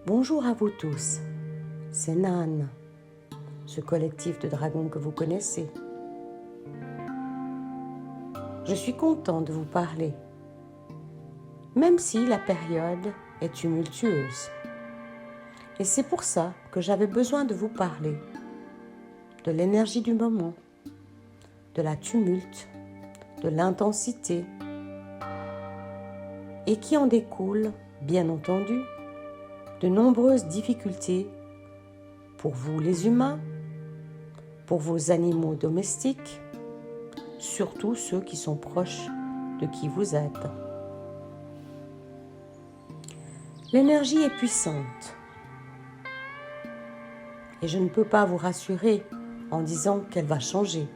Bonjour à vous tous, c'est Nan, ce collectif de dragons que vous connaissez. Je suis content de vous parler, même si la période est tumultueuse. Et c'est pour ça que j'avais besoin de vous parler de l'énergie du moment, de la tumulte, de l'intensité, et qui en découle, bien entendu, de nombreuses difficultés pour vous les humains, pour vos animaux domestiques, surtout ceux qui sont proches de qui vous êtes. L'énergie est puissante et je ne peux pas vous rassurer en disant qu'elle va changer.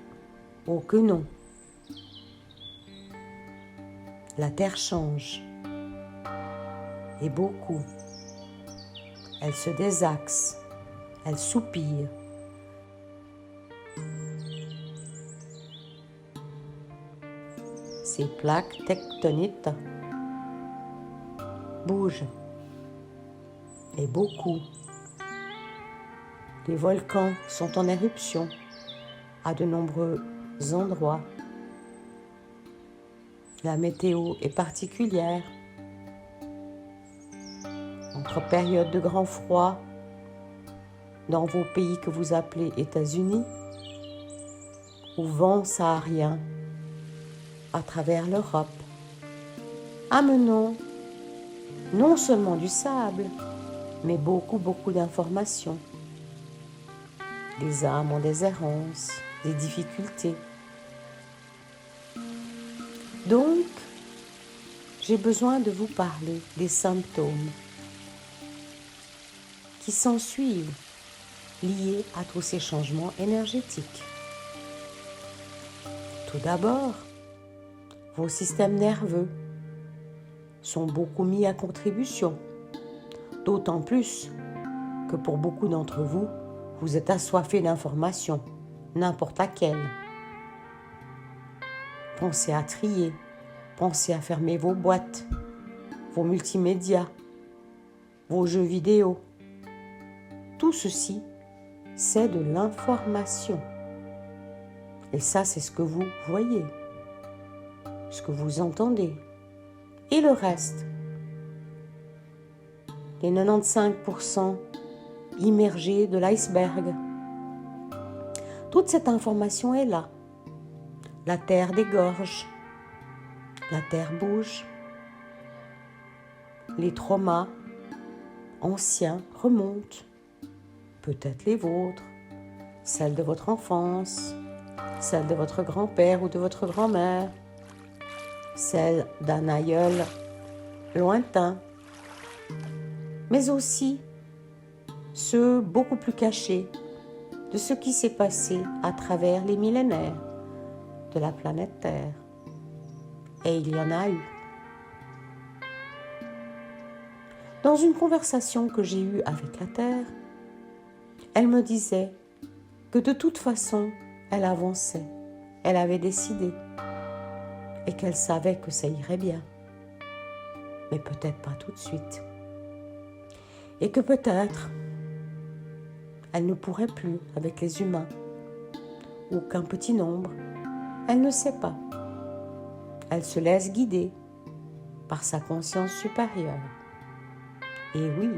Oh que non. La Terre change et beaucoup. Elle se désaxe, elle soupire. Ces plaques tectoniques bougent, et beaucoup. Les volcans sont en éruption à de nombreux endroits. La météo est particulière. Entre périodes de grand froid, dans vos pays que vous appelez États-Unis, ou vent saharien à travers l'Europe, amenant non seulement du sable, mais beaucoup d'informations. Des âmes en déshérence, des difficultés. Donc, j'ai besoin de vous parler des symptômes qui s'ensuivent liés à tous ces changements énergétiques. Tout d'abord, vos systèmes nerveux sont beaucoup mis à contribution, d'autant plus que pour beaucoup d'entre vous, vous êtes assoiffés d'informations, n'importe laquelle. Pensez à trier, pensez à fermer vos boîtes, vos multimédias, vos jeux vidéo. Tout ceci, c'est de l'information. Et ça, c'est ce que vous voyez, ce que vous entendez. Et le reste, les 95% immergés de l'iceberg. Toute cette information est là. La terre dégorge, la terre bouge, les traumas anciens remontent, peut-être les vôtres, celles de votre enfance, celles de votre grand-père ou de votre grand-mère, celles d'un aïeul lointain, mais aussi ceux beaucoup plus cachés de ce qui s'est passé à travers les millénaires de la planète Terre. Et il y en a eu. Dans une conversation que j'ai eue avec la Terre, elle me disait que de toute façon, elle avançait, elle avait décidé et qu'elle savait que ça irait bien, mais peut-être pas tout de suite. Et que peut-être elle ne pourrait plus avec les humains ou qu'un petit nombre, elle ne sait pas. Elle se laisse guider par sa conscience supérieure. Et oui,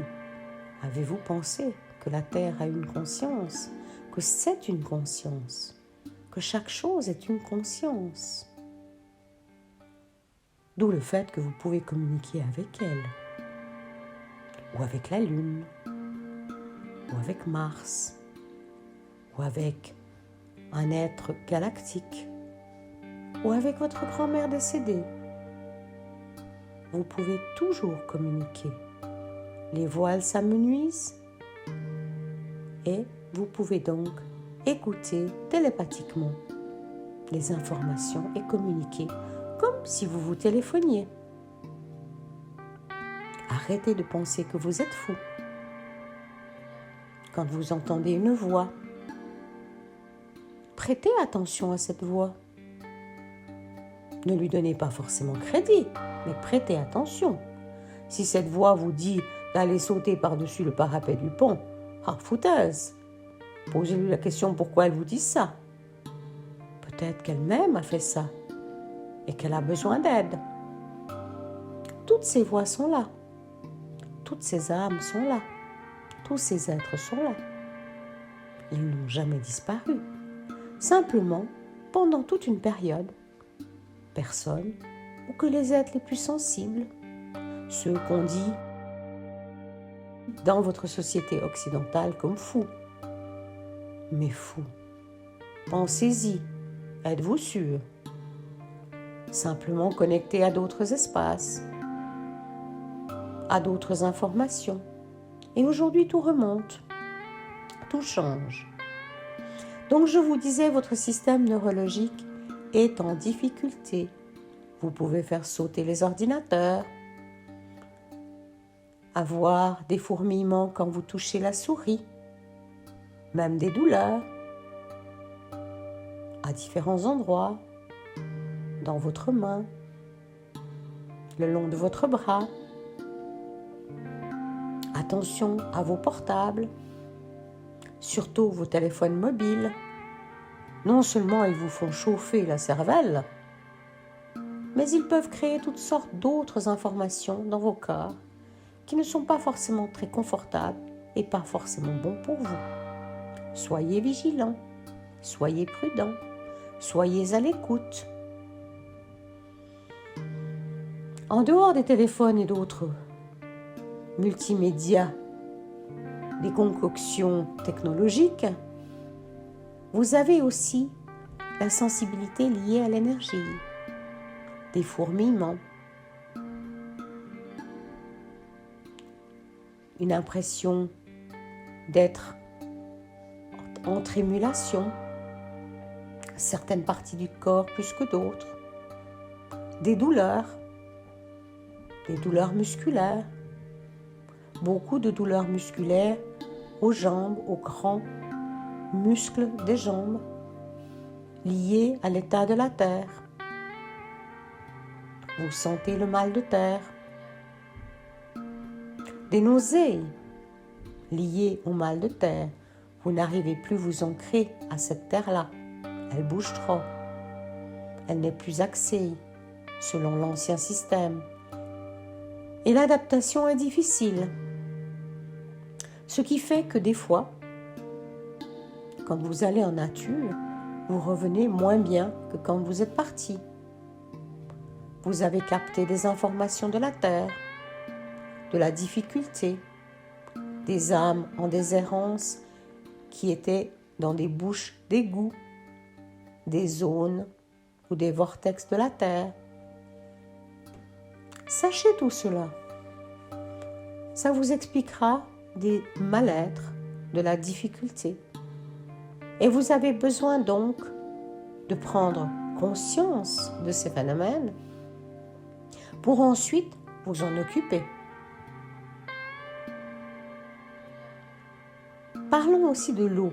avez-vous pensé que la Terre a une conscience, que c'est une conscience, que chaque chose est une conscience? D'où le fait que vous pouvez communiquer avec elle, ou avec la Lune, ou avec Mars, ou avec un être galactique, ou avec votre grand-mère décédée. Vous pouvez toujours communiquer. Les voiles s'amenuisent et vous pouvez donc écouter télépathiquement les informations et communiquer comme si vous vous téléphoniez. Arrêtez de penser que vous êtes fou. Quand vous entendez une voix, prêtez attention à cette voix. Ne lui donnez pas forcément crédit, mais prêtez attention. Si cette voix vous dit d'aller sauter par-dessus le parapet du pont. Ah, foutaise! Posez-lui la question pourquoi elle vous dit ça. Peut-être qu'elle-même a fait ça et qu'elle a besoin d'aide. Toutes ces voix sont là. Toutes ces âmes sont là. Tous ces êtres sont là. Ils n'ont jamais disparu. Simplement, pendant toute une période, personne, ou que les êtres les plus sensibles, ceux qu'on dit dans votre société occidentale comme fous. Mais fous, pensez-y, êtes-vous sûr? Simplement connectés à d'autres espaces, à d'autres informations. Et aujourd'hui, tout remonte, tout change. Donc je vous disais, votre système neurologique est en difficulté. Vous pouvez faire sauter les ordinateurs, avoir des fourmillements quand vous touchez la souris, même des douleurs à différents endroits, dans votre main, le long de votre bras. Attention à vos portables, surtout vos téléphones mobiles. Non seulement ils vous font chauffer la cervelle, mais ils peuvent créer toutes sortes d'autres informations dans vos corps qui ne sont pas forcément très confortables et pas forcément bons pour vous. Soyez vigilants, soyez prudents, soyez à l'écoute. En dehors des téléphones et d'autres multimédia, des concoctions technologiques, vous avez aussi la sensibilité liée à l'énergie, des fourmillements, une impression d'être en trémulation, certaines parties du corps plus que d'autres, des douleurs musculaires, beaucoup de douleurs musculaires aux jambes, aux grands muscles des jambes, liés à l'état de la terre. Vous sentez le mal de terre, des nausées liées au mal de terre. Vous n'arrivez plus à vous ancrer à cette terre-là. Elle bouge trop. Elle n'est plus axée selon l'ancien système. Et l'adaptation est difficile. Ce qui fait que des fois, quand vous allez en nature, vous revenez moins bien que quand vous êtes parti. Vous avez capté des informations de la terre, de la difficulté, des âmes en déshérence qui étaient dans des bouches d'égout, des zones ou des vortex de la terre. Sachez tout cela. Ça vous expliquera des mal-être, de la difficulté. Et vous avez besoin donc de prendre conscience de ces phénomènes pour ensuite vous en occuper. Parlons aussi de l'eau.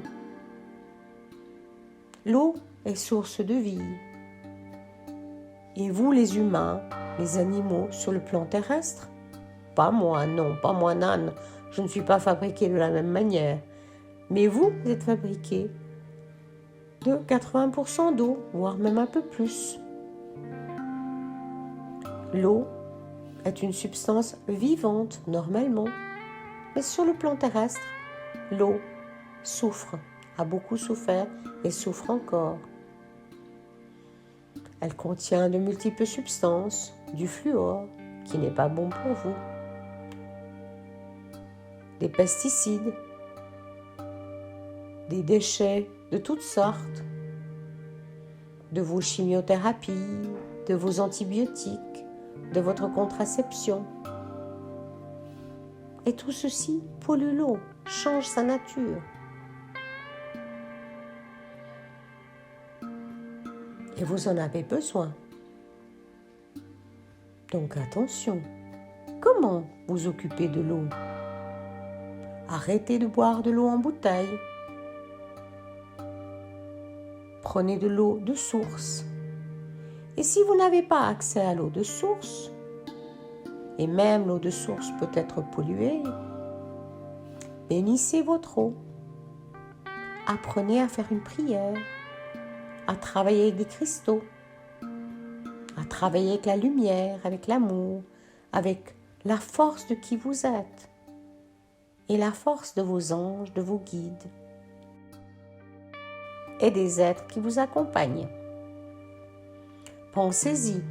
L'eau est source de vie. Et vous, les humains, les animaux sur le plan terrestre, pas moi, non, pas moi, Nan, je ne suis pas fabriquée de la même manière. Mais vous êtes fabriqués de 80% d'eau, voire même un peu plus. L'eau est une substance vivante normalement, mais sur le plan terrestre, l'eau souffre, a beaucoup souffert et souffre encore. Elle contient de multiples substances, du fluor, qui n'est pas bon pour vous, des pesticides, des déchets de toutes sortes, de vos chimiothérapies, de vos antibiotiques, de votre contraception. Et tout ceci pollue l'eau, change sa nature. Et vous en avez besoin. Donc attention, comment vous occuper de l'eau? Arrêtez de boire de l'eau en bouteille. Prenez de l'eau de source. Et si vous n'avez pas accès à l'eau de source, et même l'eau de source peut être polluée, bénissez votre eau. Apprenez à faire une prière, à travailler avec des cristaux, à travailler avec la lumière, avec l'amour, avec la force de qui vous êtes et la force de vos anges, de vos guides et des êtres qui vous accompagnent. Pensez-y.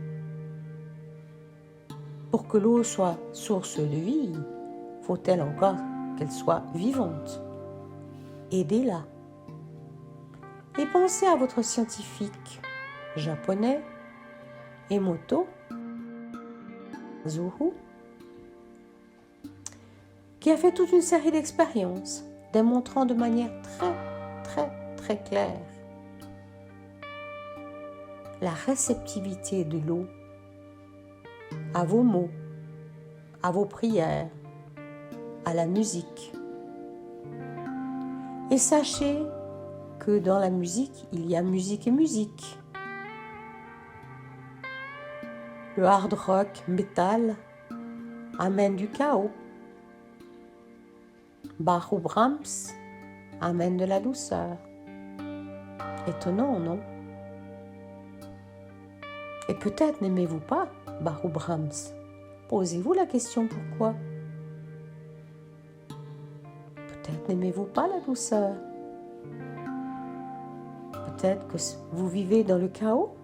Pour que l'eau soit source de vie, faut-elle encore qu'elle soit vivante? Aidez-la. Et pensez à votre scientifique japonais, Emoto Zuhu, qui a fait toute une série d'expériences démontrant de manière très claire la réceptivité de l'eau à vos mots, à vos prières, à la musique. Et sachez que dans la musique, il y a musique et musique. Le hard rock metal amène du chaos. Bach ou Brahms amène de la douceur. Étonnant, non? Et peut-être n'aimez-vous pas Bach ou Brahms. Posez-vous la question pourquoi. Peut-être n'aimez-vous pas la douceur. Peut-être que vous vivez dans le chaos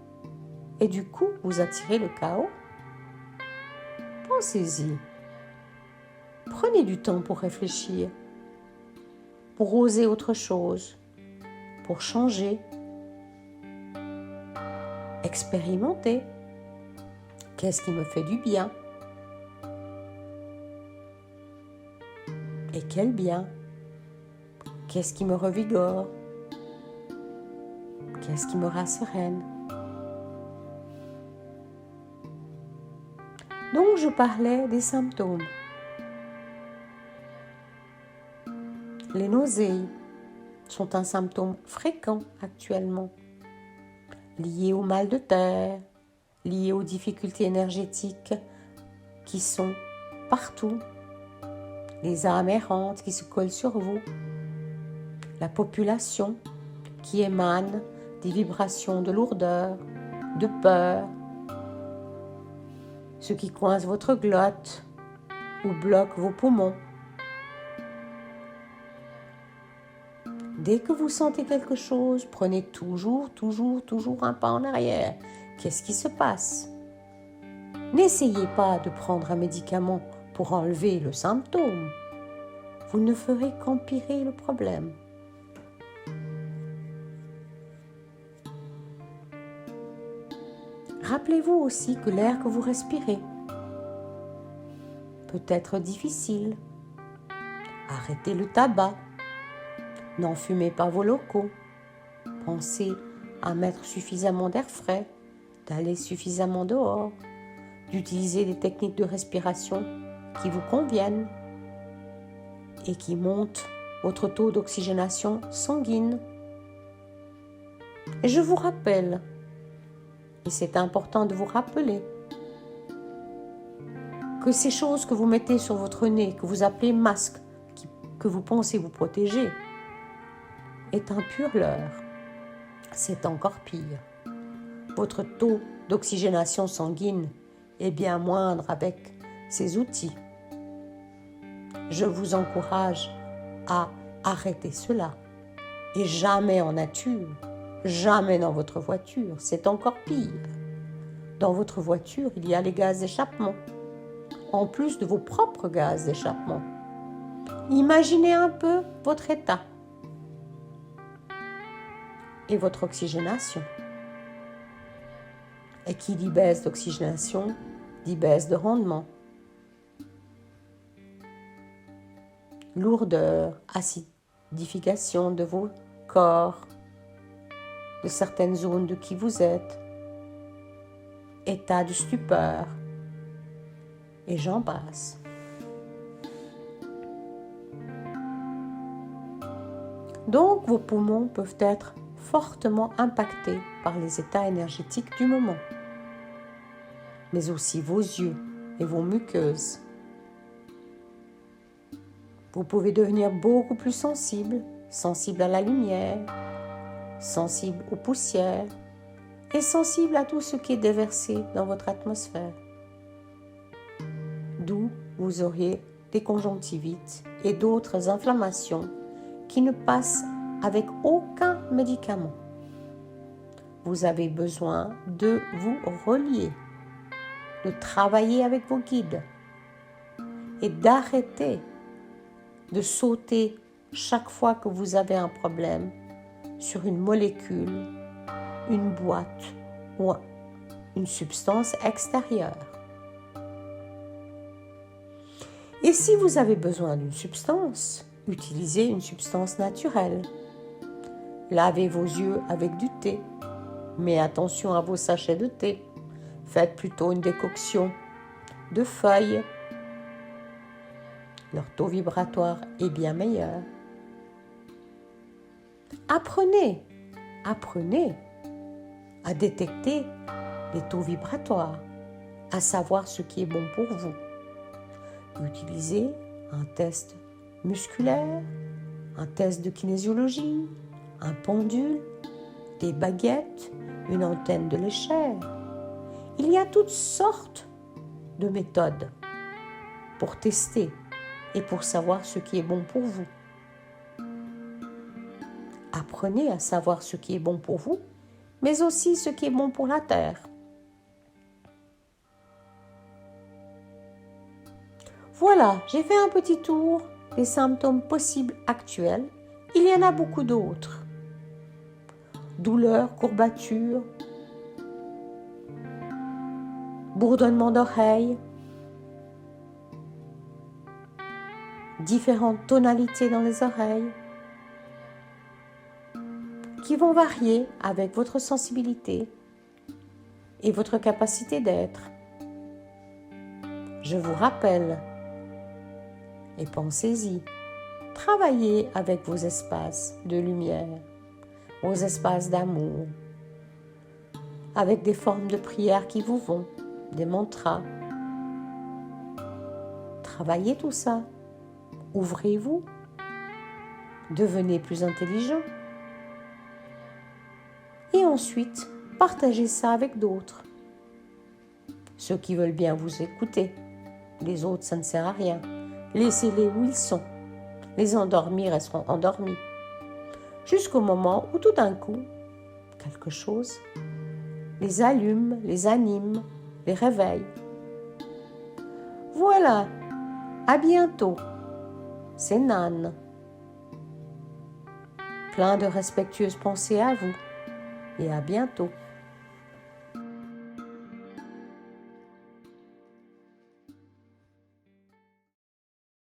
et du coup vous attirez le chaos. Pensez-y. Prenez du temps pour réfléchir, pour oser autre chose, pour changer. Expérimentez. Qu'est-ce qui me fait du bien? Et quel bien? Qu'est-ce qui me revigore? Qu'est-ce qui me rassereine? Donc je parlais des symptômes. Les nausées sont un symptôme fréquent actuellement, lié au mal de terre, lié aux difficultés énergétiques qui sont partout, les âmes errantes qui se collent sur vous, la population qui émane des vibrations de lourdeur, de peur, ce qui coince votre glotte ou bloque vos poumons. Dès que vous sentez quelque chose, prenez toujours un pas en arrière. Qu'est-ce qui se passe? N'essayez pas de prendre un médicament pour enlever le symptôme. Vous ne ferez qu'empirer le problème. Rappelez-vous aussi que l'air que vous respirez peut être difficile. Arrêtez le tabac. N'en fumez pas vos locaux. Pensez à mettre suffisamment d'air frais, d'aller suffisamment dehors, d'utiliser des techniques de respiration qui vous conviennent et qui montent votre taux d'oxygénation sanguine. Et je vous rappelle, et c'est important de vous rappeler, que ces choses que vous mettez sur votre nez, que vous appelez masque, que vous pensez vous protéger, est un pur leurre. C'est encore pire. Votre taux d'oxygénation sanguine est bien moindre avec ces outils. Je vous encourage à arrêter cela. Et jamais en nature, jamais dans votre voiture, c'est encore pire. Dans votre voiture, il y a les gaz d'échappement, en plus de vos propres gaz d'échappement. Imaginez un peu votre état et votre oxygénation. Et qui dit baisse d'oxygénation, dit baisse de rendement. Lourdeur, acidification de vos corps, de certaines zones de qui vous êtes, état de stupeur, et j'en passe. Donc, vos poumons peuvent être fortement impactés par les états énergétiques du moment, mais aussi vos yeux, et vos muqueuses. Vous pouvez devenir beaucoup plus sensible à la lumière, sensible aux poussières et sensible à tout ce qui est déversé dans votre atmosphère. D'où vous auriez des conjonctivites et d'autres inflammations qui ne passent avec aucun médicament. Vous avez besoin de vous relier, de travailler avec vos guides et d'arrêter de sauter chaque fois que vous avez un problème sur une molécule, une boîte ou une substance extérieure. Et si vous avez besoin d'une substance, utilisez une substance naturelle. Lavez vos yeux avec du thé, mais attention à vos sachets de thé. Faites plutôt une décoction de feuilles. Leur taux vibratoire est bien meilleur. Apprenez à détecter les taux vibratoires, à savoir ce qui est bon pour vous. Utilisez un test musculaire, un test de kinésiologie, un pendule, des baguettes, une antenne de l'échelle. Il y a toutes sortes de méthodes pour tester et pour savoir ce qui est bon pour vous. Apprenez à savoir ce qui est bon pour vous, mais aussi ce qui est bon pour la Terre. Voilà, j'ai fait un petit tour des symptômes possibles actuels. Il y en a beaucoup d'autres. Douleurs, courbatures, bourdonnement d'oreilles, différentes tonalités dans les oreilles qui vont varier avec votre sensibilité et votre capacité d'être. Je vous rappelle, et pensez-y, travaillez avec vos espaces de lumière, vos espaces d'amour, avec des formes de prière qui vous vont, des mantras. Travaillez tout ça. Ouvrez-vous. Devenez plus intelligent. Et ensuite, partagez ça avec d'autres. Ceux qui veulent bien vous écouter. Les autres, ça ne sert à rien. Laissez-les où ils sont. Les endormis resteront endormis. Jusqu'au moment où tout d'un coup, quelque chose les allume, les anime, les réveille. Voilà, à bientôt. C'est Nan. Plein de respectueuses pensées à vous et à bientôt.